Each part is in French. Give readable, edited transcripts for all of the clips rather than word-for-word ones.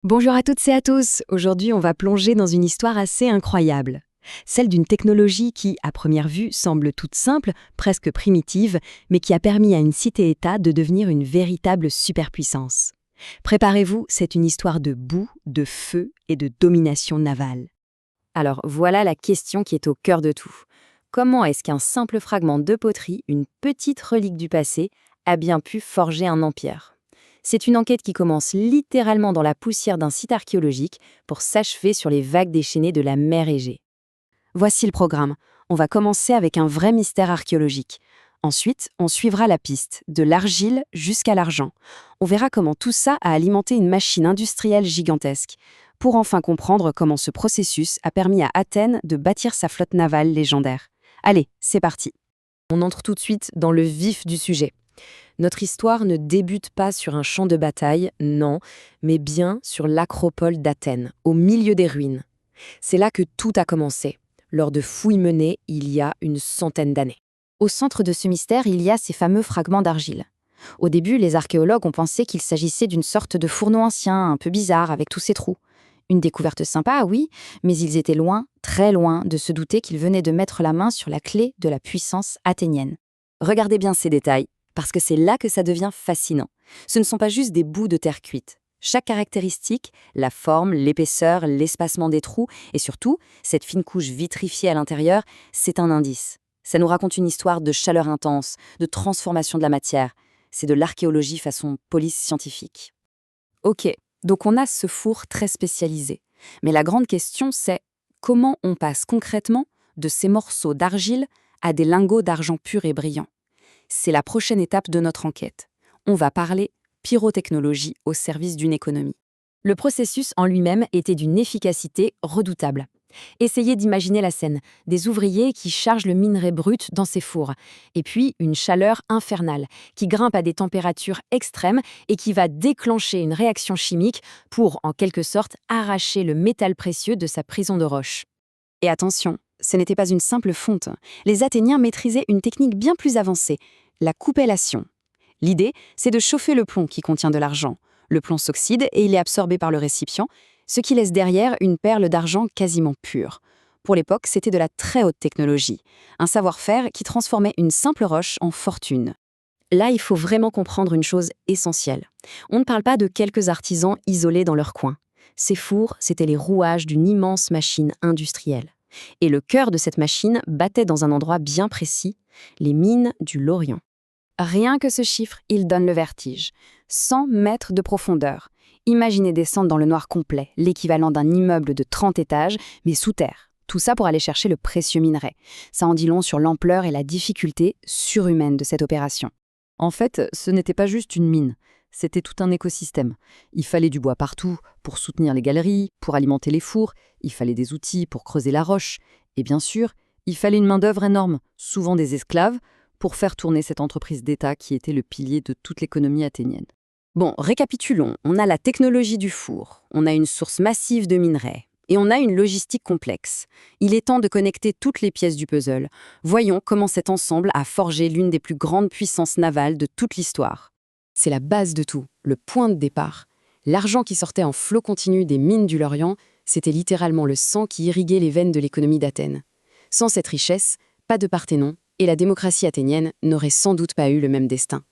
Bonjour à toutes et à tous. Aujourd'hui, on va plonger dans une histoire assez incroyable. Celle d'une technologie qui, à première vue, semble toute simple, presque primitive, mais qui a permis à une cité-État de devenir une véritable superpuissance. Préparez-vous, c'est une histoire de boue, de feu et de domination navale. Alors voilà la question qui est au cœur de tout. Comment est-ce qu'un simple fragment de poterie, une petite relique du passé, a bien pu forger un empire ? C'est une enquête qui commence littéralement dans la poussière d'un site archéologique pour s'achever sur les vagues déchaînées de la mer Égée. Voici le programme. On va commencer avec un vrai mystère archéologique. Ensuite, on suivra la piste, de l'argile jusqu'à l'argent. On verra comment tout ça a alimenté une machine industrielle gigantesque, pour enfin comprendre comment ce processus a permis à Athènes de bâtir sa flotte navale légendaire. Allez, c'est parti. On entre tout de suite dans le vif du sujet. Notre histoire ne débute pas sur un champ de bataille, non, mais bien sur l'acropole d'Athènes, au milieu des ruines. C'est là que tout a commencé, lors de fouilles menées il y a une centaine d'années. Au centre de ce mystère, il y a ces fameux fragments d'argile. Au début, les archéologues ont pensé qu'il s'agissait d'une sorte de fourneau ancien, un peu bizarre, avec tous ses trous. Une découverte sympa, oui, mais ils étaient loin, très loin, de se douter qu'ils venaient de mettre la main sur la clé de la puissance athénienne. Regardez bien ces détails, parce que c'est là que ça devient fascinant. Ce ne sont pas juste des bouts de terre cuite. Chaque caractéristique, la forme, l'épaisseur, l'espacement des trous, et surtout, cette fine couche vitrifiée à l'intérieur, c'est un indice. Ça nous raconte une histoire de chaleur intense, de transformation de la matière. C'est de l'archéologie façon police scientifique. Ok, donc on a ce four très spécialisé. Mais la grande question, c'est comment on passe concrètement de ces morceaux d'argile à des lingots d'argent pur et brillant. C'est la prochaine étape de notre enquête. On va parler pyrotechnologie au service d'une économie. Le processus en lui-même était d'une efficacité redoutable. Essayez d'imaginer la scène, des ouvriers qui chargent le minerai brut dans ces fours, et puis une chaleur infernale qui grimpe à des températures extrêmes et qui va déclencher une réaction chimique pour, en quelque sorte, arracher le métal précieux de sa prison de roche. Et attention, ce n'était pas une simple fonte. Les Athéniens maîtrisaient une technique bien plus avancée, la coupellation. L'idée, c'est de chauffer le plomb qui contient de l'argent. Le plomb s'oxyde et il est absorbé par le récipient, ce qui laisse derrière une perle d'argent quasiment pure. Pour l'époque, c'était de la très haute technologie, un savoir-faire qui transformait une simple roche en fortune. Là, il faut vraiment comprendre une chose essentielle. On ne parle pas de quelques artisans isolés dans leur coin. Ces fours, c'étaient les rouages d'une immense machine industrielle. Et le cœur de cette machine battait dans un endroit bien précis, les mines du Laurion. Rien que ce chiffre, il donne le vertige. 100 mètres de profondeur. Imaginez descendre dans le noir complet, l'équivalent d'un immeuble de 30 étages, mais sous terre. Tout ça pour aller chercher le précieux minerai. Ça en dit long sur l'ampleur et la difficulté surhumaine de cette opération. En fait, ce n'était pas juste une mine, c'était tout un écosystème. Il fallait du bois partout pour soutenir les galeries, pour alimenter les fours, il fallait des outils pour creuser la roche, et bien sûr, il fallait une main-d'œuvre énorme, souvent des esclaves, pour faire tourner cette entreprise d'État qui était le pilier de toute l'économie athénienne. Bon, récapitulons. On a la technologie du four, on a une source massive de minerais, et on a une logistique complexe. Il est temps de connecter toutes les pièces du puzzle. Voyons comment cet ensemble a forgé l'une des plus grandes puissances navales de toute l'histoire. C'est la base de tout, le point de départ. L'argent qui sortait en flot continu des mines du Lorient, c'était littéralement le sang qui irriguait les veines de l'économie d'Athènes. Sans cette richesse, pas de Parthénon, et la démocratie athénienne n'aurait sans doute pas eu le même destin.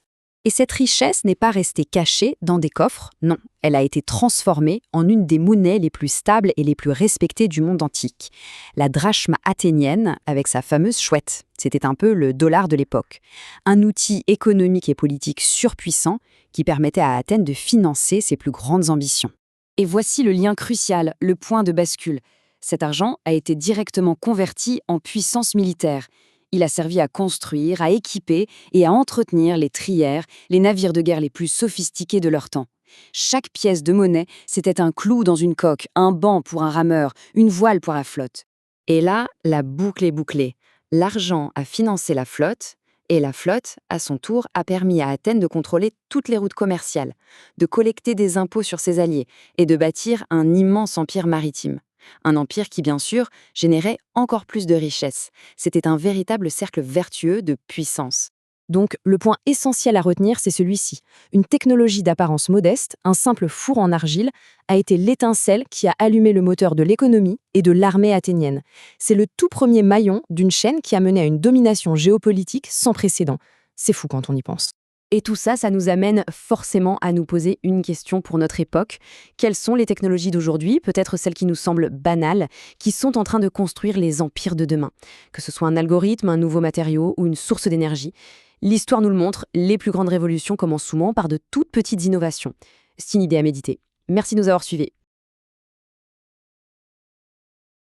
Et cette richesse n'est pas restée cachée dans des coffres, non, elle a été transformée en une des monnaies les plus stables et les plus respectées du monde antique. La drachme athénienne, avec sa fameuse chouette, c'était un peu le dollar de l'époque. Un outil économique et politique surpuissant qui permettait à Athènes de financer ses plus grandes ambitions. Et voici le lien crucial, le point de bascule. Cet argent a été directement converti en puissance militaire. Il a servi à construire, à équiper et à entretenir les trières, les navires de guerre les plus sophistiqués de leur temps. Chaque pièce de monnaie, c'était un clou dans une coque, un banc pour un rameur, une voile pour la flotte. Et là, la boucle est bouclée. L'argent a financé la flotte, et la flotte, à son tour, a permis à Athènes de contrôler toutes les routes commerciales, de collecter des impôts sur ses alliés et de bâtir un immense empire maritime. Un empire qui, bien sûr, générait encore plus de richesses. C'était un véritable cercle vertueux de puissance. Donc, le point essentiel à retenir, c'est celui-ci. Une technologie d'apparence modeste, un simple four en argile, a été l'étincelle qui a allumé le moteur de l'économie et de l'armée athénienne. C'est le tout premier maillon d'une chaîne qui a mené à une domination géopolitique sans précédent. C'est fou quand on y pense. Et tout ça, ça nous amène forcément à nous poser une question pour notre époque. Quelles sont les technologies d'aujourd'hui, peut-être celles qui nous semblent banales, qui sont en train de construire les empires de demain? Que ce soit un algorithme, un nouveau matériau ou une source d'énergie, l'histoire nous le montre, les plus grandes révolutions commencent souvent par de toutes petites innovations. C'est une idée à méditer. Merci de nous avoir suivis.